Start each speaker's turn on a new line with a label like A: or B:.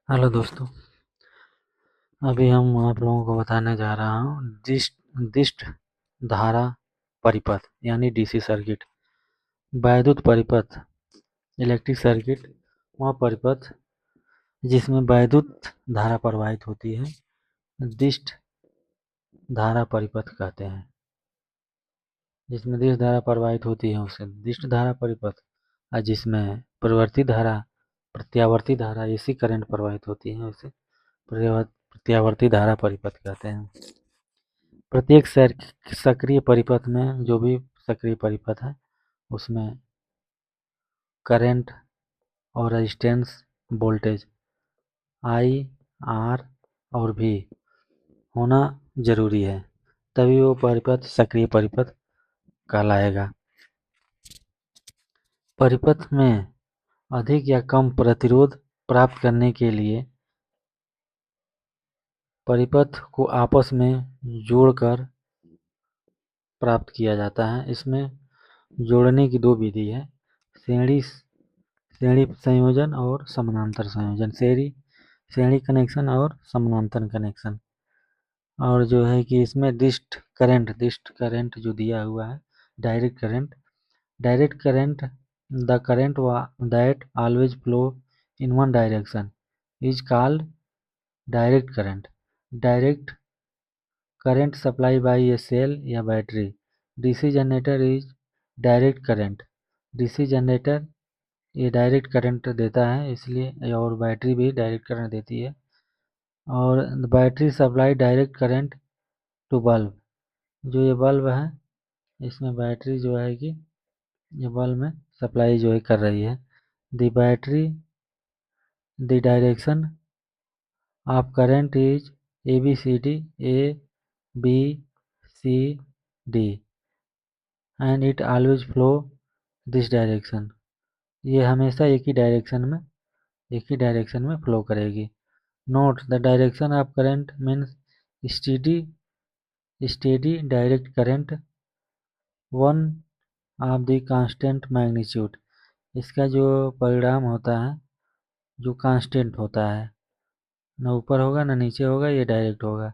A: Hello दोस्तों। अभी हम आप लोगों को बताने जा रहा हूँ दिष्ट धारा परिपथ यानी डीसी सर्किट। वैद्युत परिपथ इलेक्ट्रिक सर्किट वह परिपथ जिसमें वैद्युत धारा प्रवाहित होती है दिष्ट धारा परिपथ कहते हैं। जिसमें दिष्ट धारा प्रवाहित होती है उसे दिष्ट धारा परिपथ, और जिसमें प्रत्यावर्ती धारा एसी करंट प्रवाहित होती है उसे प्रत्यावर्ती धारा परिपथ कहते हैं। प्रत्येक सक्रिय परिपथ में जो भी सक्रिय परिपथ है उसमें करंट और रेजिस्टेंस वोल्टेज आई, आर और भी होना जरूरी है, तभी वो परिपथ सक्रिय परिपथ कहलाएगा। परिपथ में अधिक या कम प्रतिरोध प्राप्त करने के लिए परिपथ को आपस में जोड़कर प्राप्त किया जाता है। इसमें जोड़ने की दो विधि है, श्रेणी श्रेणी संयोजन और समानांतर संयोजन। श्रेणी कनेक्शन और समानांतर कनेक्शन। और जो है कि इसमें डिस्ट करंट जो दिया हुआ है, direct current the current that always flow in one direction is called direct current. Direct current supply by a cell या battery. DC generator is direct current. DC generator ये डायरेक्ट करंट देता है इसलिए, और बैटरी भी direct current देती है। और battery supply direct current to bulb. जो ये बल्ब है इसमें बैटरी जो है कि ये बल्ब में सप्लाई जो है कर रही है। The battery the direction of current is ABCD, ABCD and it always flow this direction. ये हमेशा एक ही डायरेक्शन में फ्लो करेगी। Note the direction of current means steady direct current one of the constant magnitude. इसका जो परिणाम होता है जो कांस्टेंट होता है, न ऊपर होगा न नीचे होगा, ये डायरेक्ट होगा।